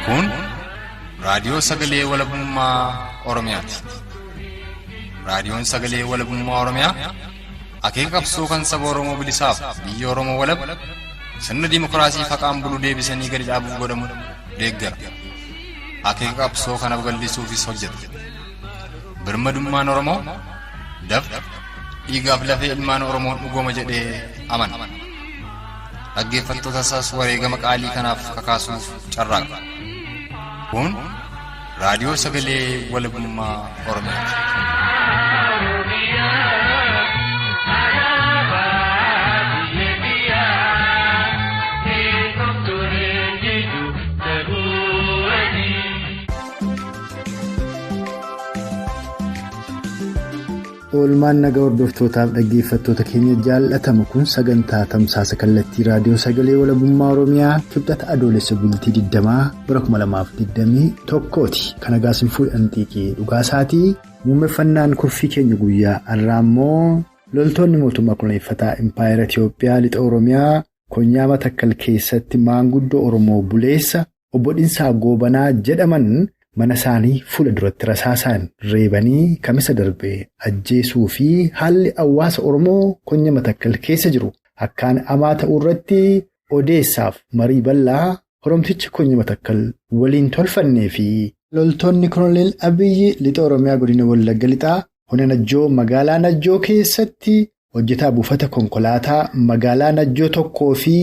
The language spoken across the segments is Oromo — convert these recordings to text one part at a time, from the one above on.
Kun raadiyoo sagalee walabummaa Oromiyaati. Raadiyoon sagalee walabummaa Oromiyaa akeeka qabsoo kan saba Oromoo Beelaaf biyya Oromoo walab sirna dimokiraasii faqaan bulu deebisanii gadi dhaabuuf godhamu deeggara. Akeeka qabsoo kanaaf gallisuufis hojjeta. Birmadummaan Oromoo dafqa dhiigaaf lafee ilmaan Oromoon dhugooma jedhee amana. Dhaggeeffattoota isaas wareegama qaalii kanaaf kakaasuuf carraaqa. Kun raadiyoo sagalee walabummaa Oromiyaati. Oolmaan nagaa hordoftootaaf dhaggeeffattoota keenya jaallatamu kun sagantaa tamsaasa kallattii raadiyoo sagalee walabummaa Oromiyaa Lixa Adoolessa bultii 20 bara 2021ti. Kan agaasin fuudhan xiiqii dhugaasaatii muummeffannaan kurfii keenya guyyaa har'aa immoo loltoonni mootummaa koloneeffataa Impaayera Itiyoophiyaa Lixa Oromiyaa Konyaa Matakkal keessatti Maanguddoon Oromoo buleessa Obbo Dhinsaa Goobanaa jedhaman mana isaanii fuula duratti rasaasaan reebanii kamisa darbee ajjeesuu fi haalli hawaasa Oromoo Konyaa Matakkal keessa jiru akkaan hamaa ta'uu irratti odeessaaf marii bal'aa Oromticha Konyaa Matakkal waliin tolfannee fi loltoonni Koloneel Abiyyi Lixa Oromiyaa godina Wallagga Lixaa Ona Najjoo magaalaa Najjoo keessatti hojjetaa buufata konkolaataa magaalaa Najjoo tokkoo fi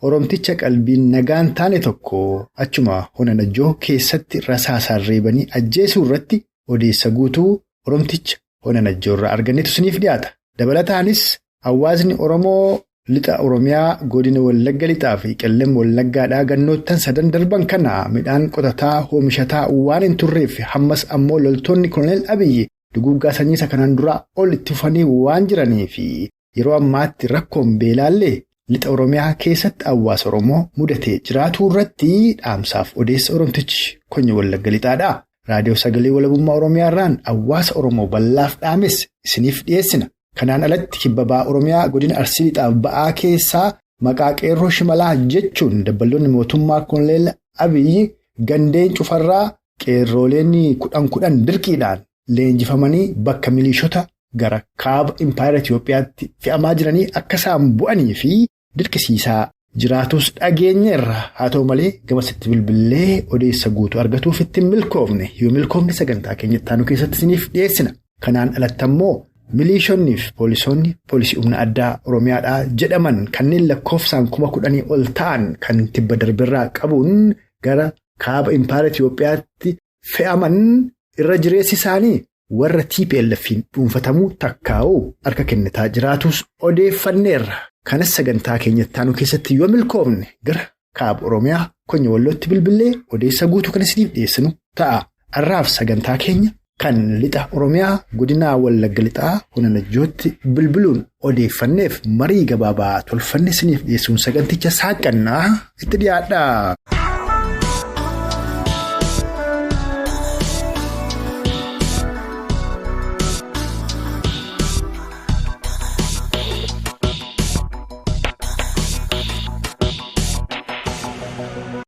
Oromticha qalbiin nagaan taane tokko achuma Ona Najjoo keessatti rasaasaan reebanii ajjeesuu irratti odeessa guutuu Oromticha Ona Najjoo irraa argannetu isiniif dhiyaata. Dabalataanis hawaasni Oromoo Lixa Oromiyaa godina Wallagga Lixaa fi Qeellem Wallaggaadhaa gannoottan 3 darban kana midhaan qotataa oomishataa waan hin turreef hammas ammoo loltoonni Koloneel Abiyyi duguuggaa sanyiisa kanaan dura ol itti fufanii waan jiranii fi yeroo ammaatti rakkoon beelaallee Lixa Oromiyaa keessatti hawaasa Oromoo mudatee jiraatu irratti dhaamsaaf odeessa Oromtichi Konyaa Wallagga Lixaadha. Raadiyoo sagalee walabummaa Oromiyaa irraan hawaasa Oromoo bal'aaf dhaames isiniif dhiyeessina. Kanaan alatti kibba ba'aa Oromiyaa godina Arsii Lixaaf ba'aa keessaa maqaa qeerroo shimalaa jechuun dabballoonni mootummaa Koloneel Abiyyi gandeen cufarraa qeerrooleen 10 dirqiidhaan leenjifamanii bakka miliishota gara kaaba Impaayera Itiyoophiyaatti fe'amaa jiranii akka isaan bu'anii fi dirqisiisaa jiraatus dhageenyeerra. Haa ta'u malee gamasitti bilbilee odeessa guutuu argatuuf ittiin milkoofne yoo milkoofne sagantaa keenya ittaanu keessatti isiniif dhiyeessina. Kanaan alatti ammoo miliishonnii fi poolisoonni poolisii humna addaa Oromiyaadhaa jedhaman kanneen lakkoofsaan 10,000 ol ta'an kan tibba darbirraa qabuun gara kaaba Impaayera Itiyoophiyaatti fe'aman irra jireessi isaanii warra TPLF'n dhuunfatamuu takkaa'uu harka kennitaa jiraatus odeeffanneerra. Kanas sagantaa keenya ittaanu keessatti yoo milkoofne gara kaaba Oromiyaa Konyaa Wallootti bilbilee odeessa guutuu kan isiniif dhiyeessinu ta'a. Har'aaf sagantaa keenya kan Lixa Oromiyaa godina Wallagga Lixaa Ona Najjootti bilbiluun odeeffanneef marii gabaabaa tolfanne isiniif dhiyeessuun saganticha saaqannaa itti dhiyaadha.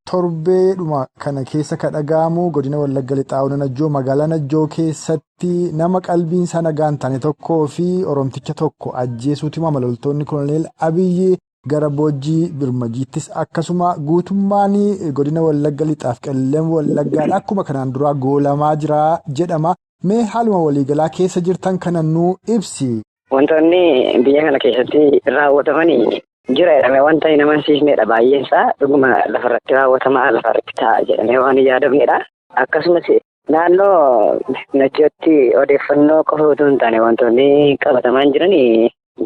Torbeedhuma kana keessa kadhagaamu godina Wallagga Lixaa Ona Najjoo magaalaa Najjoo keessatti nama qalbiin isaa nagaan taane tokkoo fi Oromticha tokko ajjeesuuti loltoonni Koloneel Abiyyi gara boojjii birmajiittis akkasuma guutummaan godina Wallagga Lixaaf Qeellem Wallaggaadha akkuma kanaan duraa goolamaa jira jedhama. Mee haaluma waliigalaa keessa jirtan kana nuu ibsi. Wantoonni biyya kana keessatti raawwatamanii jira jedhamee wanta hin amansiisneedha baay'een isaa dhuguma lafarratti raawwatamaa lafarratti ta'a jedhamee waan yaadamneedha. Akkasumas naannoo Najjootti odeeffannoo qofa utuu hin taane wantoonni qabatamaan jiran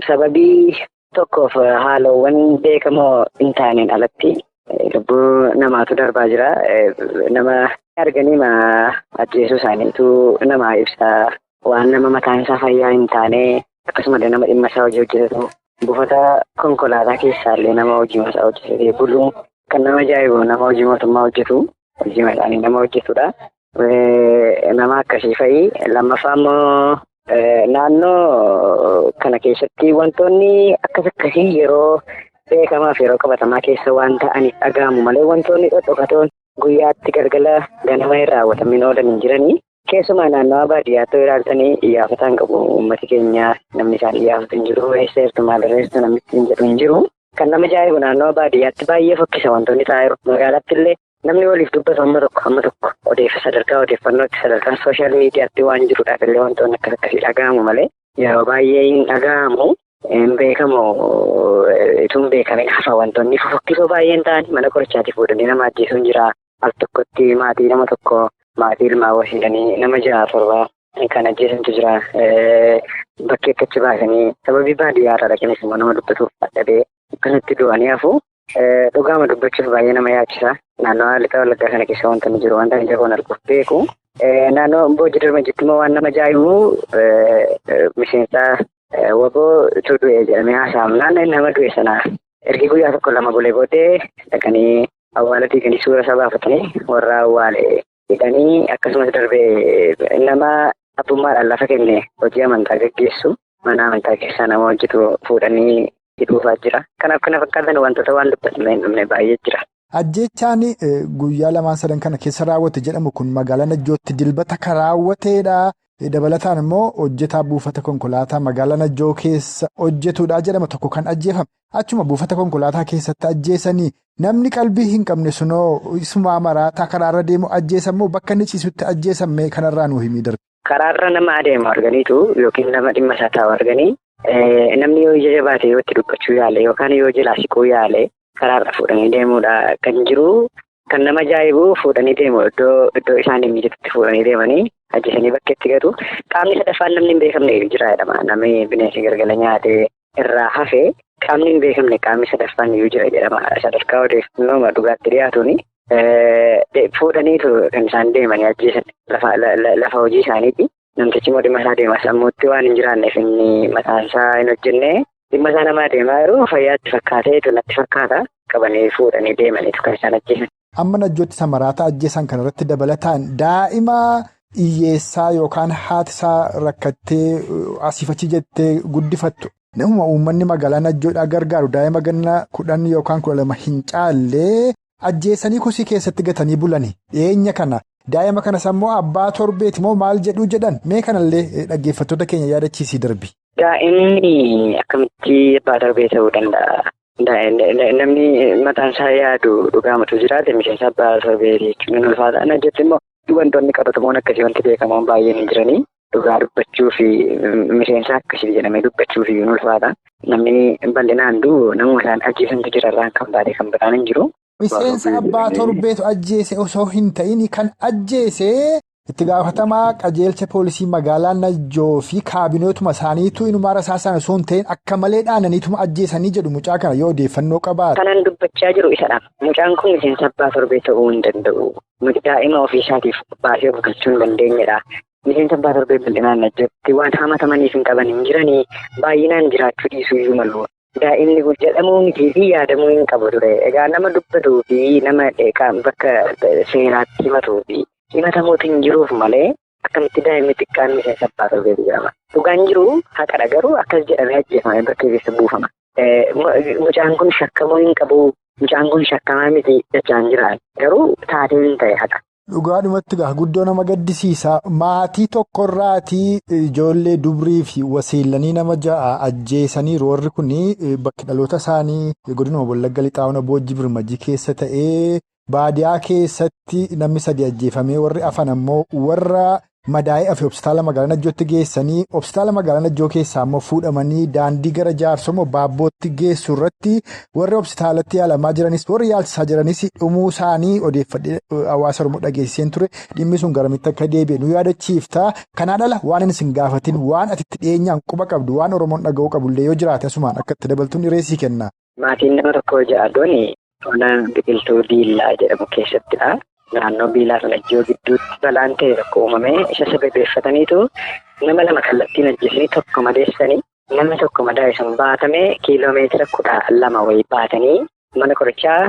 sababii tokkoof haalawwan beekamoo hin taaneen alatti lubbuu namaatu darbaa jira. Nama arganii ajjeesuu isaaniitu nama ibsaa waan nama mataan isaa fayyaa hin taane akkasumallee nama dhimma isaa hojii hojjetatu. Buufata konkolaataa keessaallee nama hojii masaa hojjetee buluun kan nama ajaa'ibu nama hojii mootummaa hojjetu hojii isaanii nama hojjetudha. Nama akkasii fa'i lammaffaa immoo naannoo kana keessatti wantoonni akkasii yeroo beekamaaf yeroo qabatamaa keessa waan ta'aniif dhaga'amu malee wantoonni dhodhokatoon guyyaatti galgala ganama irraa raawwatamiin oolan hin jiranii. Keessumaa naannawaa baadiyyaatti ilaaltanii iyyafataan qabu uummati keenya namni isaan iyyafatu hin jiru. Eesseertu maalirreessu namni ittiin jedhu hin jiru. Kan nama ajaa'ibu naannawaa baadiyyaatti baay'ee fokkisa wantoonni ta'aa jiru. Magaalaatti illee namni waliif dubbatu amma tokko sadarkaa odeeffannootti sadarkaa sooshaal miidiyaatti waan jiruudhaaf illee wantoonni akkasii dhaga'amu malee yeroo baay'ee hin dhaga'amu. Hin beekamu ituun beekamin hafa wantoonni fokkisoo baay'een ta'an mana qorichaatti fuudhanii nama ajjeesuun jira. Al tokkotti maatii nama tokko maatii ilmaa wasiidhanii nama 6-7 kan ajjeesantu jira. Bakkee akkachi baasanii sababii baadiyyaa irraa dhaqinis immoo nama dubbatuuf dadhabee akkanatti du'anii hafu. Dhugaama dubbachuuf baay'ee nama yaachisa. Naannoo Lixa Wallaggaa kana keessa wantoonni jiru wanta ija koon arguuf beeku. Naannoo Boojii Darmajjitti immoo waan nama ajaa'ibu miseensa waboo itti du'e jedhamee haasa'amnaan nama du'e sana ergi guyyaa tokko lama bulee boodee dhaqanii awwaala diiganii suura isaa baafatanii warra awwaale hidhanii akkasumas darbee nama abbummaadhaan lafa kenne hojii amantaa gaggeessu mana amantaa keessaa nama hojjetu fuudhanii hidhuufaa jira. Kanaaf kana fakkaatan wantoota waan dubbatame hin dhumne baay'ee jira. Ajjechaan guyyaa 2-3 kana keessa raawwate jedhamu kun magaalaa Najjootti dilbata kan raawwateedha. Dabalataan immoo hojjetaa buufata konkolaataa magaalaa Najjoo keessa hojjetudha jedhama tokko kan ajjeefame. Achuma buufata konkolaataa keessatti ajjeesanii namni qalbii hin qabne sunoo isuma maraataa karaarra deemu ajjeesamoo bakka inni ciisutti ajjeesame kanarraa nuu himii darbe. Karaarra nama adeemu arganiitu yookiin nama dhimma isaa taa'u arganii namni yoo ija jabaate yoo itti dubbachuu yaale yookaan yoo jalaa siquu yaale karaarra fuudhanii deemuudha kan jiru. Kan nama ajaa'ibu fuudhanii deemu iddoo isaan hin mijetti fuudhanii deemanii ajjeesanii bakkeetti gatu. Qaamni sadaffaan namni hin beekamne jira jedhama. Namni bineensi galgala nyaatee irraa hafee qaamni hin beekamne qaamni sadaffaan iyyuu jira jedhama. Sadarkaa odeeffannoo dhugaatti dhiyaatuuni. Fuudhaniitu kan isaan deemanii ajjeesan lafa hojii isaaniiti. Namtichi immoo dhimma isaa deema. Sammuutti waan hin jiraanneef inni mataan isaa hin hojjenne dhimma isaa namaa deemaa yeroo fayyaatti fakkaatee natti fakkaata qabanii fuudhanii deemaniitu kan isaan ajjeesan. Amma Najjootti samaraata ajjeesan kanarratti dabalataan daa'ima hiyyeessaa yookaan haati isaa rakkattee asiifachi jettee guddifattu. Namuma uummanni magaalaa Najjoodhaa gargaaru daa'ima ganna 10 yookaan 12 hin caallee ajjeesanii kusii keessatti gatanii bulani. Dhiyeenya kana daa'ima kanas ammoo abbaa torbeeti moo maal jedhan mee kanallee dhaggeeffattoota keenya yaadachiisii darbi. Daa'imni akkamitti abbaa torbee ta'uu danda'a? Namni mataan isaa yaadu dhugaamatu jiraate miseensa abbaa torbee jechuun ulfaata. Najjootti immoo wantoonni qabatamoon akkasii wanti beekamoon baay'een hin jiranii. Dhugaa dubbachuu fi miseensa akkasii jedhamee dubbachuu fi ulfaata. Namni bal'inaan namuma isaan ajjeesantu jirarraan kan baadee kan biraan hin jiru. Miseensa abbaa torbeetu ajjeese osoo hin ta'in kan ajjeese itti gaafatamaa qajeelcha poolisii magaalaa Najjoo fi kaabinootuma isaaniitu inumaa rasaasaan osoo hin ta'in akka malee dhaananiituma ajjeesanii jedhu mucaa kana yoo odeeffannoo qabaate. Kanan dubbachaa jiru isadha. Mucaan kun miseensa abbaa torbee ta'uu hin danda'u. Daa'ima ofii isaatiif baasee bulchuu hin dandeenyedha. Miseensa abbaa torbee bal'inaan Najjootti waan hamatamaniif hin qaban hin jiranii baay'inaan jiraachuu dhiisuu iyyuu malu. Daa'imni kun jedhamuu mitii fi yaadamuu hin qabu ture. Egaa nama dubbatuu fi nama bakka seeraatti himatuu fi himatamuutu hin jiruuf malee akkamitti daa'imni xiqqaan miseensa abbaa torbeetu jedhama. Dhugaan jiru haqadha garuu akkas jedhamee ajjeefamee bakka keessa buufama. Mucaan kun shakkamuu hin qabu. Mucaan kun shakkamaa miti jechaan jira. Garuu taatee hin ta'e haqa. Dhugaadhumatti guddoo nama gaddisiisa. Maatii tokkorraatii ijoollee dubrii fi wasiilanii nama 6 ajjeesaniiru. Warri kun bakki dhaloota isaanii godinuma Wallagga Lixaa Ona Boojii Birmajii keessa ta'ee baadiyaa keessatti namni 3 ajjeefamee warri afan ammoo warra madaa'ee afee hospitaala magaalaa Najjootti geessanii hospitaala magaalaa Najjoo keessaa ammoo fuudhamanii daandii gara Jaarsomoo Baabbootti geessu irratti warri hospitaalatti yaalamaa jiranis warri yaalchisaa jiranis dhumuu isaanii odeeffadhee hawaasa Oromoo dhageessiseen ture. Dhimmi sun garamitti akka deebi'e nu yaadachiifta. Kanaa dhala waan isin gaafatin waan ati itti dhiyeenyaan quba qabdu waan Oromoon dhaga'uu qabullee yoo jiraate asumaan akka itti dabaltuun dhireessii kenna. Maatiin nama tokko ja'adooni ona biqiltuu diillaa jedhamu keessattidha. Naannoo Beelaaf Najjoo gidduutti balaan ta'e tokko uumamee isa sababeeffataniitu nama 2 kallattiin ajjeesanii tokko madeessanii namni tokko madaa'e sun baatamee kiiloomeetira 12 wayii baatanii mana qorichaa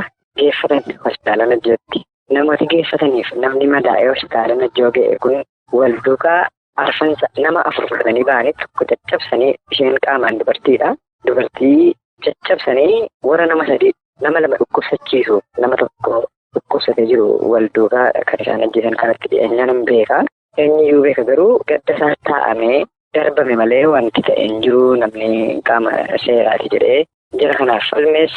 geeffatan hospitaala Najjootti. Namooti geeffataniif namni madaa'ee hospitaala Najjoo ga'e kun wal duukaa arfansa nama 4 fudhatanii ba'anii tokko caccabsanii isheen qaamaan dubartiidha. Dubartii caccabsanii warra nama 3 nama 2 dhukkubsachiisu nama tokko dhukkubsatee jiru wal duukaa kan isaan ajjeesan kanatti dhiyeenyaan hin beeka. Eenyuyyuu beeka garuu gadda isaa taa'amee darbame malee wanti ta'e hin jiru namni qaama seeraati jedhee jara kanaaf falmees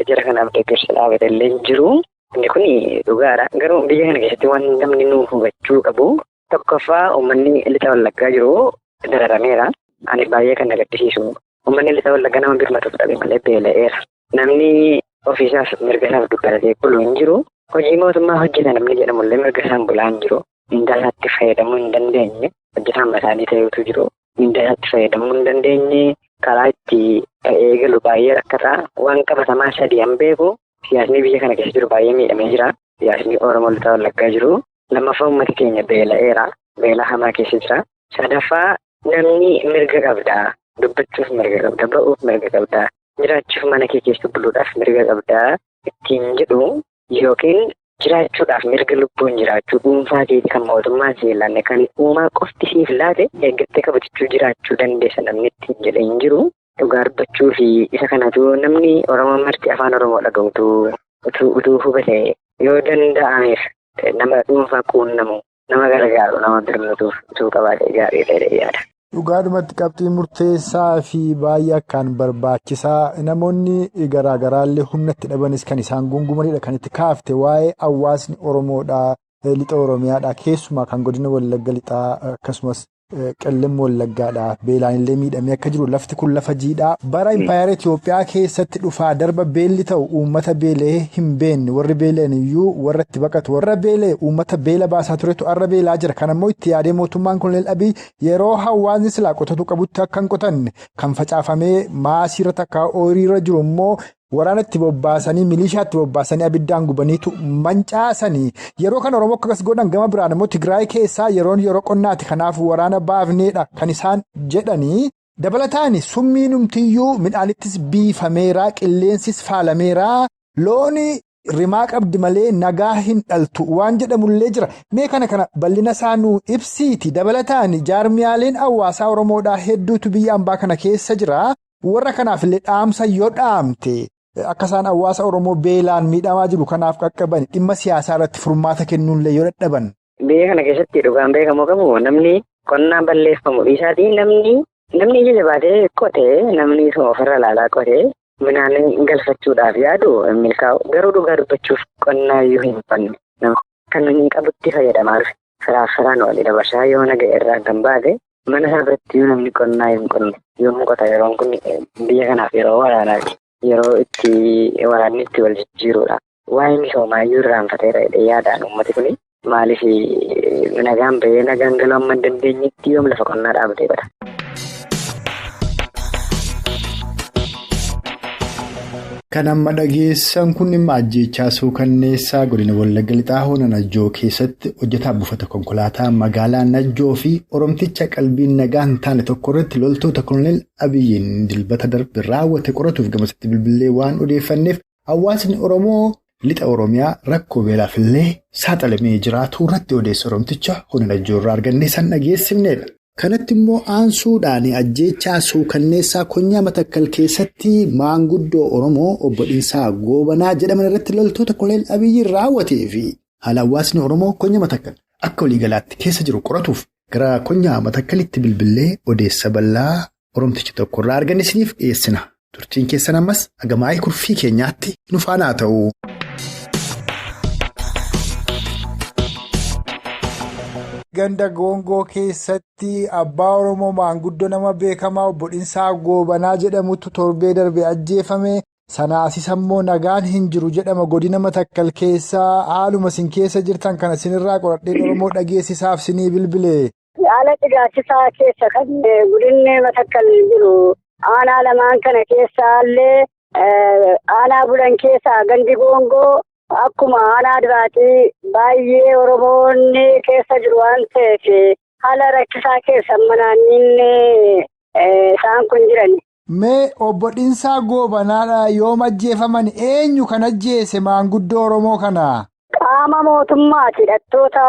jara kanaaf deeggarsa dhaabate illee hin jiru. Inni kun dhugaadha. Garuu biyya kana keessatti waan namni nu hubachuu qabu tokkoffaa uummanni lixa wallaggaa jiru dararameera. Ani baay'ee kan na gaddisiisu. Uummanni lixa wallaggaa nama birmatuuf dhabe malee beela'eera. Namni ofiisaaf mirga isaaf dubbatee bulu hin jiru. Hojii mootummaa hojjeta namni jedhamullee mirga isaan bulaa hin jiru. Mindaa isaatti fayyadamuu hin dandeenye. Hojjetaan isaanii ta'etu jiru. Mindaa isaatti fayyadamuu hin dandeenye. Karaa itti eegalu baay'ee rakkataa. Waan qabatamaa sadii an beeku. Siyaasni biyya kana keessa jiru baay'ee miidhamee jira. Siyaasni Oromoo lixa wallaggaa jiru. Lammaffaa uummati keenya beela'eera. Beela hamaa keessa jira. Sadaffaa namni mirga qabdaa. Dubbachuuf mirga qabda. Ba'uuf mirga qabda. Jiraachuuf mana kee keessa buluudhaaf mirga qabdaa ittiin jedhu yookiin jiraachuudhaaf mirga lubbuun jiraachuu dhuunfaa keetii kan mootummaa si ilaanne kan uumaa qofti siif laate eeggattee kabajachuu jiraachuu dandeessa namni ittiin jedhee hin jiru. Dhugaa dubbachuu fi isa kanatu namni Oromoo marti afaan Oromoo dhaga'utu utuu hubate yoo danda'ameef nama dhuunfaa quunnamu nama gargaaru nama birmatuuf utuu qabaate gaarii ta'ee yaada. Dhugaadhumatti qabxii murteessaa fi baay'ee akkaan barbaachisaa namoonni garaagaraallee humna itti dhabanis kan isaan gungumanidha kan itti kaafte waa'ee hawaasni Oromoodhaa lixa Oromiyaadhaa keessumaa kan godina Wallagga lixaa akkasumas Qeellem Wallaggaadhaa beelaan illee miidhamee akka jiru lafti kun lafa jiidhaa bara impaayera Itoophiyaa keessatti dhufaa darba beelli ta'u uummata beelee hin beenne warri beeleen iyyuu warra itti baqatu warra beelee uummata beela baasaa turetu arra beelaa jira kan ammoo itti yaadee mootummaan Koloneel Abiy yeroo hawaasni silaa qotatu qabutti akka hin qotanne kan facaafamee maasiirra takkaa ooyiriirra jiru immoo waraana itti bobbaasanii milishaa itti bobbaasanii abiddaan gubaniitu mancaasanii yeroo kan Oromoo akkas godhan gama biraan immoo Tigraay keessaa yeroo qonnaati kanaaf waraana baafneedha kan isaan jedhanii dabalataan summii numtiyyuu midhaanittis biifameera qilleensis faalameera looni rimaa qabdi malee nagaa hin dhaltu waan jedhamullee jira mee kana bal'ina isaanuu ibsiiti dabalataan jaarmiyaaleen hawaasaa Oromoodhaa hedduutu biyya ambaa kana keessa jira warra kanaaf illee dhaamsa yoo dhaamte. Akka isaan hawaasa Oromoo beelaan miidhamaa jiru kanaaf qaqqaban dhimma siyaasaa irratti furmaata kennuunillee yoo dadhaban. Biyya kana keessatti dhugaan beekamoo qabu namni qonnaan balleeffamu dhiisaatii namni ija jabaatee qotee namni ofirra ilaalaa qotee midhaan galfachuudhaaf yaadu milkaa'u garuu dhugaa dubbachuuf qonnaa iyyuu hin fanne kan hin qabutti fayyadamaa dhufe firaan walii dabarsaa yoo naga irraa kan baate mana isaa biratti namni qonnaa hin qonne yommuu qota yeroon kun biyya kanaaf yeroo waraanaati. Yeroo itti waraanni itti wal jijjiirudha. Waa'ee misoomaa iyyuu irraanfateera yaadaan uummati kun maaliif nagaan bahee nagaan galuu amma hin dandeenyetti yoom lafa qonnaa dhaabatee bada. Kan amma dhageessan kun dhimma ajjeechaa suukanneessaa godina Wallagga lixaa Ona Najjoo keessatti hojjetaa buufata konkolaataa magaalaa Najjoo fi Oromticha qalbiin nagaa hin taane tokko irratti loltoota Koloneel Abiyyiin dilbata darbe raawwate qoratuuf gamasitti bilbilee waan odeeffanneef hawaasni Oromoo lixa Oromiyaa rakkoo beelaaf illee saaxilamee jiraatu irratti odeessa Oromticha Ona Najjoo irraa argannee san dhageessifneedha. Kanatti immoo aansuudhaan ajjeechaa suukanneessaa Konyaa Matakkal keessatti Maanguddoon Oromoo Obbo Dhinsaa Goobanaa jedhaman irratti loltoota Koloneel Abiyyiin raawwatee fi haala hawaasni Oromoo Konyaa Matakkal akka waliigalaatti keessa jiru qoratuuf gara Konyaa Matakkalitti bilbilee odeessa bal'aa Oromticha tokko irraa arganne isiniif dhiyeessina. Turtiin keessan ammas agamaa'ii kurfii keenyaatti nu faana ta'u. Ganda Goongoo keessatti abbaa Oromoo maanguddoo nama beekamaa Obbo Dhinsaa Goobanaa jedhamutu torbee darbe ajjeefame sanaasis immoo nagaan hin jiru jedhama godina Matakkal keessaa haaluma isin keessa jirtan kana isinirraa qoradheen Oromoo dhageessisaaf isinii bilbilee. Haala dhigaachisaa keessa kan godinni Matakkal jiru aanaa lamaan kana keessaallee aanaa bulan keessaa gandi Goongoo. Akkuma aanaa duraatii baay'ee Oromoonni keessa jiru waan ta'eef haala rakkisaa keessa manaanninni isaan kun jiran. Mee Obbo Dhinsaa Goobanaadha yoom ajjeefaman eenyu kan ajjeese maanguddoo Oromoo kana? Qaama mootummaati hidhattoota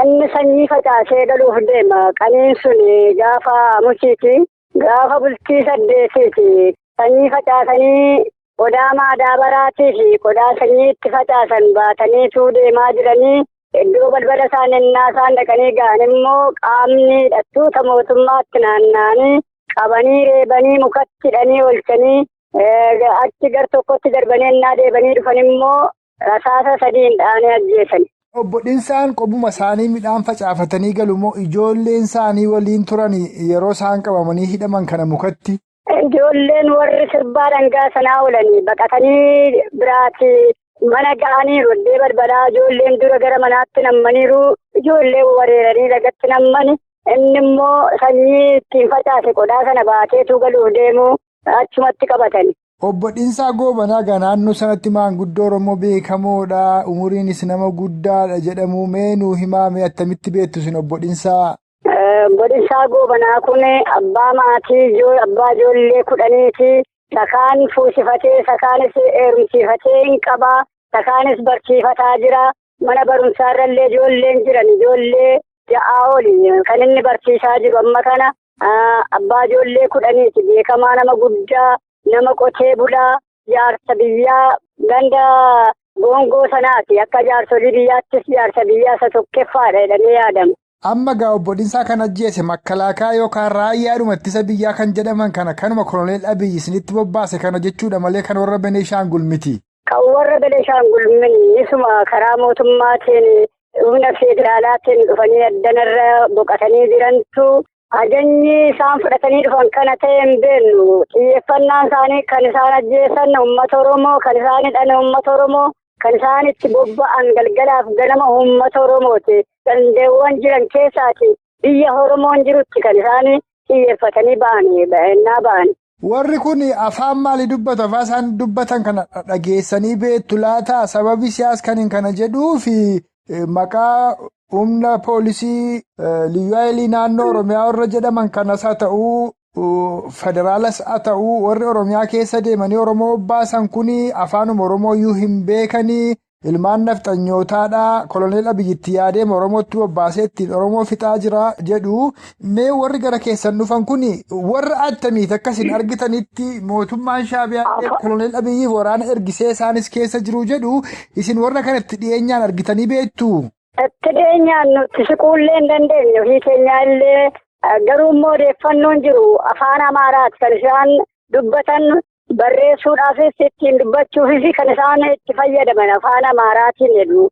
inni sanyii facaasee galuuf deema qaniin sun gaafa mukiiti gaafa bultii 8 sanyii facaasanii. qodaa madaabaraatii fi qodaa sanyii itti facaasan baataniitu deemaa jiranii iddoo balbala isaaniinnaa isaan dhaqanii ga'an immoo qaamni hidhattoota mootummaatti naanna'anii qabanii reebanii mukatti hidhanii oolchanii achi gar tokkotti darbanii innaa deebanii dhufan immoo rasaasa 3 dhaanii ajjeesan. Obbo Dhinsaan qobuma isaanii midhaan facaafatanii galu moo ijoolleen isaanii waliin turan yeroo isaan qabamanii hidhaman kana mukatti? Ijoolleen warri sirbaa dhangaa sanaa oolanii baqatanii biraatti mana ga'anii roddee balbalaa ijoolleen dura gara manaatti nammaniiru ijoolleen wareeranii lagatti nammani inni immoo sanyii ittiin facaase qodaa sana baateetu galuuf deemu achumatti qabatani. Obbo Dhinsaa Goobanaa naannoo sanatti maanguddoo Oromoo beekamoodha. Umuriinis nama guddaadha jedhamu meenuu himaame attamitti beektu sin Obbo Dhinsaa? Obbo Dhinsaa Goobanaa kun abbaa maatii abbaa ijoollee 10ti. Sakaan fuusifatee sakaanis heerumsiifatee hin qabaa. Sakaanis barsiifataa jira. Mana barumsaarrallee ijoolleen jiran ijoollee 6 oli kan inni barsiisaa jiru amma kana abbaa ijoollee 10ti. Beekamaa nama guddaa. Nama qotee bulaa jaarsa biyyaa ganda goongoo sanaati. Akka jaarsolii biyyaattis jaarsa biyyaa isa tokkoffaadha jedhamee yaadama. Amma gaa Obbo Dhinsaa kan ajjeese makkalaakaa yookaan raayyaadhuma ittisa biyyaa kan jedhaman kanuma Koloneel Abiyyi isinitti bobbaase kana jechuudha malee kan warra Beneeshaangul miti. Kan warra Beneeshaangul miti isuma karaa mootummaatiin humna federaalaatiin dhufanii addanarra boqotanii jirantu. Ajajni isaan fudhatanii dhufan kana ta'e hin beeknu. Xiyyeeffannaan isaanii kan isaan ajjeesan uummata Oromoo, kan isaan hidhan uummata Oromoo, kan isaan itti bobba'an galgalaaf ganama uummata Oromooti. Gandeewwan jiran keessaati biyya Oromoon jirutti kan isaan xiyyeeffatanii ba'an. Warri kun afaan maalii dubbatu? Afaan isaan dubbatan kana dhageessanii beektu laata? Sababi siyaas kana jedhuufi maqaa humna poolisii liyyuu naannoo Oromiyaa warra jedhaman kanas haa ta'uu federaalas haa ta'uu warri Oromiyaa keessa deemanii Oromoo baasan kun afaanuma Oromooyyuu hin beekanii ilmaan nafxanyootaadha. Koloneel Abiyyitti yaadee Oromootti bobbaasee ittiin Oromoo fixaa jira jedhu. Mee warri gara keessan dhufan kun warra attamiiti akkasiin argitanitti mootummaan Shaabiyaa Koloneel Abiyyiif waraana ergisee isaanis keessa jiru jedhu isin warra kanatti dhiyeenyaan argitanii beektu? Itti dhiyeenyaan nuti siquullee hin dandeenye ofii keenyaallee garuu immoo odeeffannoon jiru afaan Amaaraati kan isaan dubbatan barreessuudhaafis ittiin dubbachuufis kan isaan itti fayyadaman afaan Amaaraatiin jedhu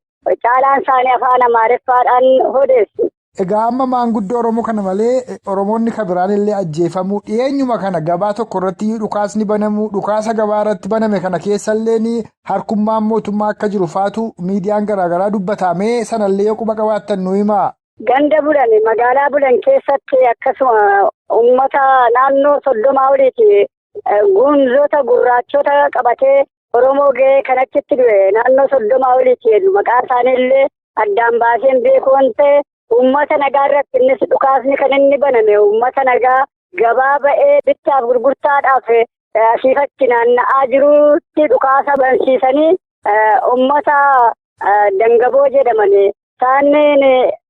caalaan isaanii afaan Amaareffaadhaan odeessu. Egaa amma maanguddoo Oromoo kana malee Oromoonni kan biraan illee ajjeefamuu dhiyeenyuma kana gabaa tokko irratti dhukaasni banamu dhukaasa gabaa irratti baname kana keessallee harkummaan mootummaa akka jiru faatu miidiyaan garaagaraa dubbatamee sanallee yoo quba qabaattan nu himaa. Ganda bulan magaalaa bulan keessatti akkasuma uummata naannoo 30 oliiti gunzoota gurraachota qabatee Oromoo ga'ee kan achitti du'e naannoo 30 oliiti jedhu maqaa isaaniillee addaan baaseen beekuun ta'e. Uummata nagaa irratti innis dhukaasni kan inni baname uummata nagaa gabaa ba'ee bittaaf gurgurtaadhaaf asiifatti naanna'aa jirutti dhukaasa bansiisanii uummata dangaboo jedhaman isaaniin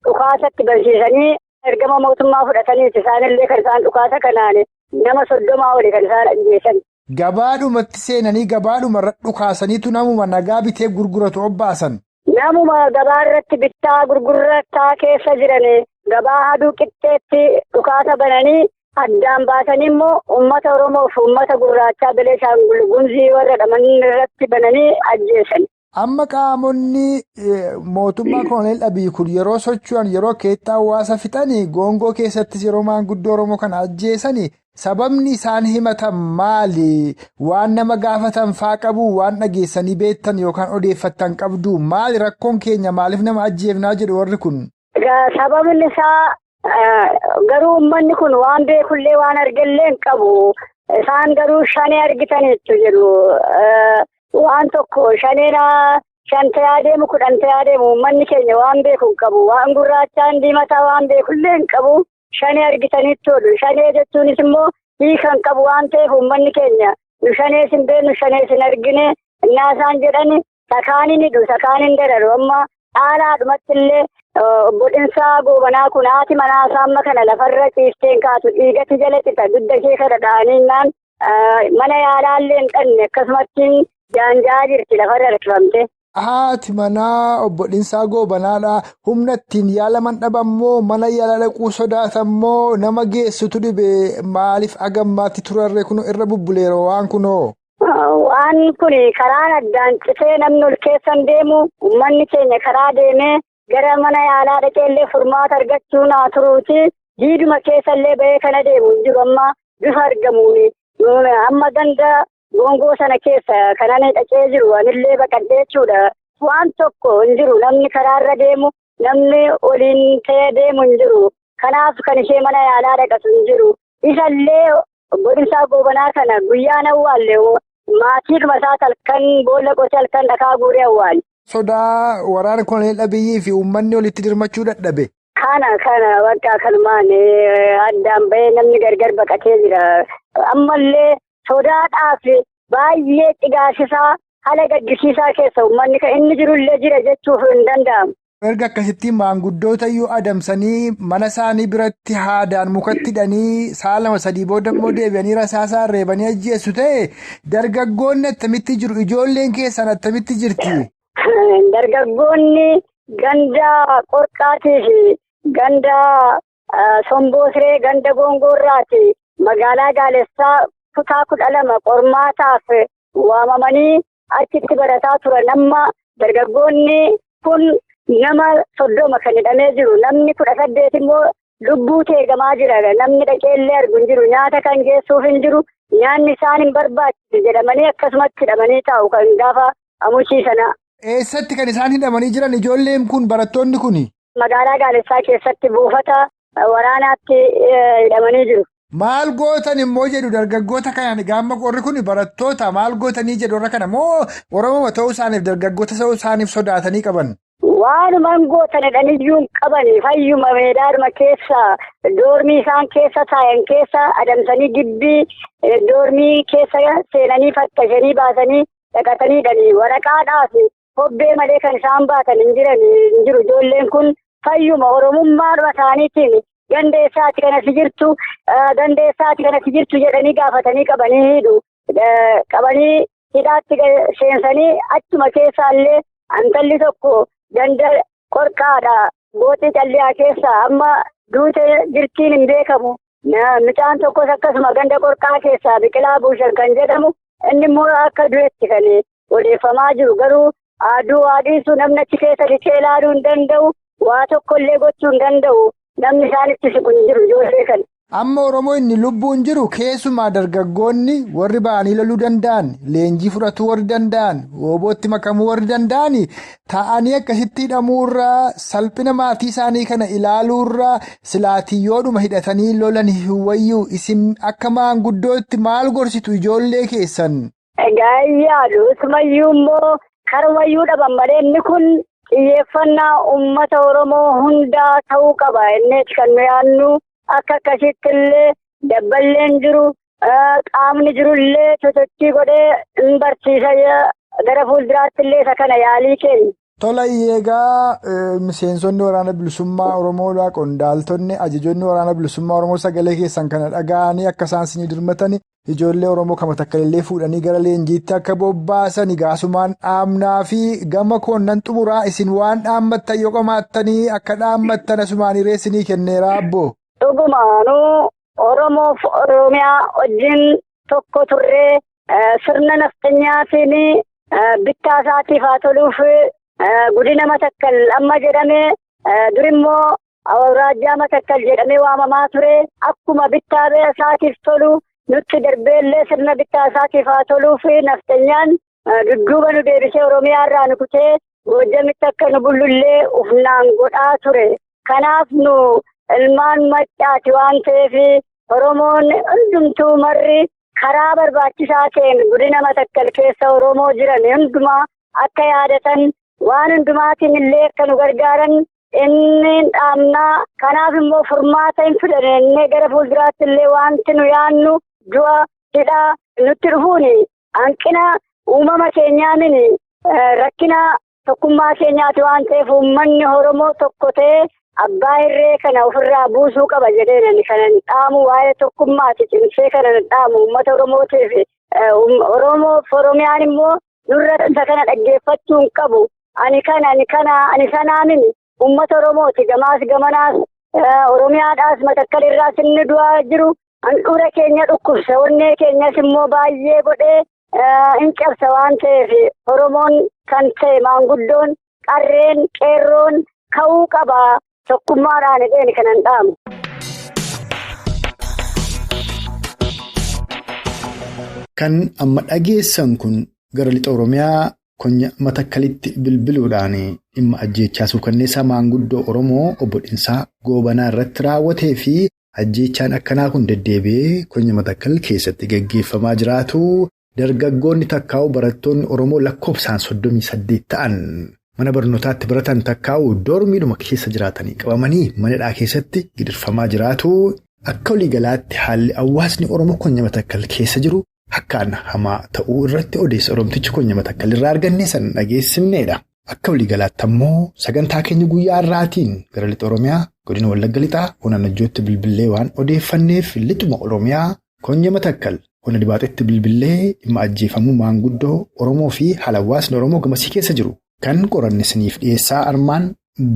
dhukaasatti bansiisanii ergama mootummaa fudhataniiti isaanillee kan isaan dhukaasa kanaan nama 30 oli kan isaan ajjeesan. Gabaadhumatti seenanii gabaadhumarra dhukaasaniitu namuma nagaa bitee gurguratu obbaasan. Namuma gabaa irratti bittaa gurgurtaa keessa jiran gabaa aduu qixxeetti dhukaasa bananii addaan baasanii immoo uummata Oromoo fi uummata gurraachaa Beneeshaangul Gumzii warra dhaman irratti bananii ajjeesan. Amma qaamonni mootummaa Koloneel Abiyyi kun yeroo socho'an yeroo keettaa hawaasa fixanii goongoo keessattis yeroo maanguddoo Oromoo kana ajjeesanii sababni isaan himatan maali? Waan nama gaafatan faa qabu waan dhageessanii beektan yookaan odeeffattan qabdu maali rakkoon keenya maaliif nama ajjeefnaa jedhu warri kun? Sababni isaa garuu uummanni kun waan beekullee waan argallee hin qabu. Isaan garuu shanee argitaniitu jedhu. Waan tokko shaneedhaa 5 adeemu 10 adeemu uummanni keenya waan beeku hin qabu. Waan gurraachaan diimataa waan beekullee hin qabu. Shanee argitaniitu oolu. Shanee jechuunis immoo hiikan qabu waan ta'eef uummanni keenya nu shanees hin beeknu shanees hin argine innaa isaan jedhani sakaaniin hidhu sakaaniin dararu amma dhaalaadhumatti illee Obbo Dhinsaa Goobanaa kun haati manaa amma kana lafarra ciisteen kaatu dhiigatti jala cita dugda kee kana dha'aniinnaan mana yaalaallee hin dhanne akkasumatti jaanjaa jirti lafarra rakkifamte. Haati manaa Obbo Dhinsaa Goobanaadha. Humna ittiin yaalaman dhabammoo mana yaala dhaquu sodaatammoo nama geessutu dhibee maaliif agammaatti turarree kun irra bubbuleeroo waan kunoo? Waan kun karaan addaan citee namni ol keessan deemu uummanni keenya karaa deemee gara mana yaalaa dhaqeellee furmaata argachuu naa turuuti. Diiduma keessallee bahee kana deemu hin jiru amma bifa argamuuni. Amma ganda goongoo sana keessa kanan dhaqee jiru anillee baqadhee jechuudha. Waan tokko hin jiru namni karaarra deemu namni oliin ta'ee deemu hin jiru. Kanaaf kan ishee mana yaalaa dhaqatu hin jiru. Isallee Obbo Dhinsaa Goobanaa kana guyyaan awwaalle maatii dhumasaa halkan boolla qotee halkan dhakaa guuree awwaale. Sodaa waraana Koloneel Abiyyii fi uummanni walitti dirmachuu dadhabe. Kana bakka kanumaan addaan bahee namni gargar baqatee jira. Ammallee sodaadhaaf baay'ee xigaasisaa haala gaddisiisaa keessa uummanni kan inni jirullee jira jechuuf hin danda'amu. Erga akkasitti maanguddoota iyyuu adamsanii mana isaanii biratti haadaan mukatti hidhanii sa'a 2-3 booda immoo deebi'anii rasaasaan reebanii ajjeessu ta'e dargaggoonni attamitti jiru? Ijoolleen keessan attamitti jirti? Dargaggoonni ganda qorqaatii fi ganda somboosree ganda goongoorraati magaalaa Gaalessaa kutaa 12 qormaataaf waamamanii achitti barataa turan. Amma dargaggoonni kun nama 30 kan hidhamee jiru. Namni 18 immoo lubbuu teegamaa jira. Namni dhaqeellee argu hin jiru. Nyaata kan geessuuf hin jiru. Nyaanni isaan hin barbaachisu jedhamanii akkasumatti hidhamanii taa'u kan gaafa amuchiisana. Eessatti kan isaan hidhamanii jiran ijoolleen kun barattoonni kuni? Magaalaa Gaalessaa keessatti buufata waraanaatti hidhamanii jiru. Maal gootan immoo jedhu dargaggoota kanaan gaamma qorri kun barattoota maal gootanii jedhu irra kana moo Oromoo ta'uu isaaniif dargaggoota ta'uu isaaniif sodaatanii qaban? Waanumaan gootan jedhaniyyuu hin qabani. Fayyuma meedaadhuma keessa doormii isaan keessa taayan keessa adamsanii gibbii doormii keessa seenanii fakkashanii baasanii dhaqatanii hidhanii waraqaadhaaf hobbee malee kan isaan baatan hin jiru. Ijoolleen kun fayyuma Oromummaadhuma isaaniitiin gandeessaati kanatti jirtu jedhanii gaafatanii qabanii hidhu. Qabanii hidhaatti seensanii achuma keessaallee antalli tokko ganda qorqaadha booxii calliyaa keessa amma duute jirtiin hin beekamu. Mucaan tokkos akkasuma ganda qorqaa keessaa Biqilaa Buushan kan jedhamu inni immoo akka du'etti kan odeeffamaa jiru. Garuu aduu haadhiisu namni achi keessa dhiqee ilaaluu hin danda'u. Waa tokkollee gochuu hin danda'u. Namni isaanitti siqu hin jiru ijoollee kana. Amma Oromoo inni lubbuun jiru keessumaa dargaggoonni warri ba'anii loluu danda'an, leenjii fudhatuu warri danda'an, woobootti makamuu warri danda'an taa'anii akkasitti hidhamuurraa salphina maatii isaanii kana ilaaluurraa silaatiyyoodhuma hidhatanii lolan wayyuu isin akka maanguddootti maal gorsitu ijoollee keessan? Egaa yaadu isumayyuu immoo karumayyuu dhaban malee inni kun xiyyeeffannaa uummata Oromoo hundaa ta'uu qaba. Innis kan nu yaadnu akka akkasitti illee dabballeen jiru qaamni jirullee sosochii godhee hin barsiisa gara fuulduraatti illee isa kana yaalii kennu. Tola eegaa miseensonni waraana bilisummaa Oromoodhaa qondaaltonni ajajoonni waraana bilisummaa Oromoo sagalee keessan kana dhaga'anii akka isaan isin dirmatan ijoollee Oromoo Kamisa Adoolessaa fuudhanii gara leenjiitti akka bobbaasan gaasumaan dhaamnaa fi gama koonnan xumuraa isin waan dhaammattan yoo qomaattanii akka dhaammattan asumaan hireessinii kenneera abbo. Dhugumaanuu Oromoof Oromiyaa wajjin tokko turree sirna nafxanyaatiin bittaa isaatiif haa toluuf godina Matakkal amma jedhamee durimmoo awraajjaa Matakkal jedhamee waamamaa ture. Akkuma bittaa isaatiif tolu nutti darbeellee sirna bittaa isaatiif haa toluuf nafxanyaan dudduuba nu deebisee Oromiyaa irraa nu kutee Goojjamitti akka nu bullullee ufnaan godhaa ture. Kanaaf nu ilmaan maccaati waan ta'eef Oromoon hundumtuu marri karaa barbaachisaa ta'een godina Matakkal keessa Oromoo jiran hundumaa akka yaadatan waan hundumaatiin illee akka nu gargaaran inni dhaamnaa. Kanaaf immoo furmaata hin fidannee gara fuulduraatti illee wanti nu yaannu du'a hidhaa nutti dhufuun hanqina uumama keenyaanin rakkina tokkummaa keenyaati waan ta'eef uummanni Oromoo tokko ta'ee abbaa irree kana ofirraa buusuu qaba jedheen kanan dhaamu waa'ee tokkummaati cimsee kanan dhaamu uummata Oromootiif Oromoof Oromiyaan immoo nurra isa kana dhaggeeffachuu hin qabu. Ani sanaa mini uummata Oromooti gamaas gamanaas Oromiyaadhaas Matakkal irraas inni du'aa jiru handhuura keenya dhukkubsa onnee keenyas immoo baay'ee godhee hin cabsa waan ta'eef Oromoon kan ta'e maanguddoon qarreen qeerroon ka'uu qaba tokkummaadhaan jedheen kanan dhaamu. Kan amma dhageessan kun gara Lixa Oromiyaa Konyaa Matakkalitti bilbiluudhaan dhimma ajjeechaa suukanneessaa maanguddoo Oromoo Obbo Dhinsaa Goobanaa irratti raawwatee fi ajjeechaan akkanaa kun deddeebi'ee Konyaa Matakkal keessatti gaggeeffamaa jiraatu dargaggoonni takkaa'u barattoonni Oromoo lakkoofsaan 38 ta'an mana barnootaatti baratan takkaa'u doormiidhuma keessa jiraatanii qabamanii manadhaa keessatti gidirfamaa jiraatu akka waliigalaatti haalli hawaasni Oromoo Konyaa Matakkal keessa jiru. Akkaan hamaa ta'uu irratti odeessa Oromtichi Konyaa Matakkal irraa arganne san dhageessifneedha. Akka waliigalaatti ammoo sagantaa keenya guyyaa har'aatiin gara Lixa Oromiyaa godina Wallagga Lixaa Ona Najjootti bilbilee waan odeeffanneef Lixuma Oromiyaa Konyaa Matakkal Ona Dibaaxetti bilbilee dhimma ajjeefamuu maanguddoo Oromoo fi haala hawaasni Oromoo gamasii keessa jiru kan qorannisaniif dhiyeessaa armaan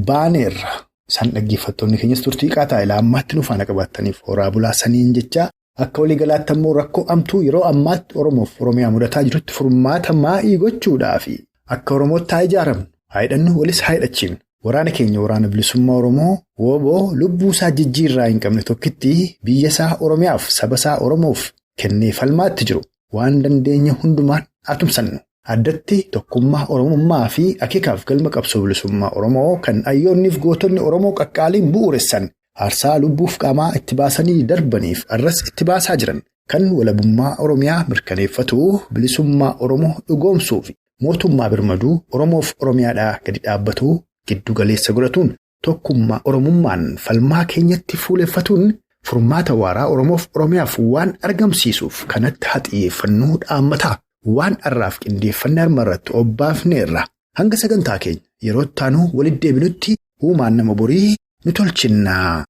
baaneerra. Isaan dhaggeeffattoonni keenyas turtii qaataa ilaa ammaatti nu faana qabaataniif horaa bulaa saniin jecha. Akka waliigalaatti ammoo rakkoo amtuu yeroo ammaatti Oromoof Oromiyaa mudataa jirutti furmaata maa'ii gochuudhaafi akka Oromootti haa ijaaramnu haa hidhannu walis haa hidhachiifnu waraana keenya waraana bilisummaa Oromoo wooboo lubbuu isaa jijjiirraa hin qabne tokkitti biyya isaa Oromiyaaf saba isaa Oromoof kennee falmaatti jiru waan dandeenya hundumaan atumsannu addatti tokkummaa Oromummaa fi akeekaaf galma qabsoo bilisummaa Oromoo kan ayyoonniif gootonni Oromoo qaqqaaliin bu'uuressan. Aarsaa lubbuuf qaamaa itti baasanii darbaniif arras itti baasaa jiran kan walabummaa Oromiyaa mirkaneeffatu bilisummaa Oromoo dhugoomsuu fi mootummaa birmaduu Oromoof Oromiyaadhaa gadi dhaabbatu giddu galeessa godhatuun tokkummaa Oromummaan falmaa keenyatti fuuleffatuun furmaata waaraa Oromoof Oromiyaaf waan argamsiisuuf kanatti haa xiyyeeffannuu dhaammataa waan har'aaf qindeeffannee armarratti obbaafneerra hanga sagantaa keenya yeroo itti aanu walitti deebinutti uumaan nama borii. Ni tolchinnaa.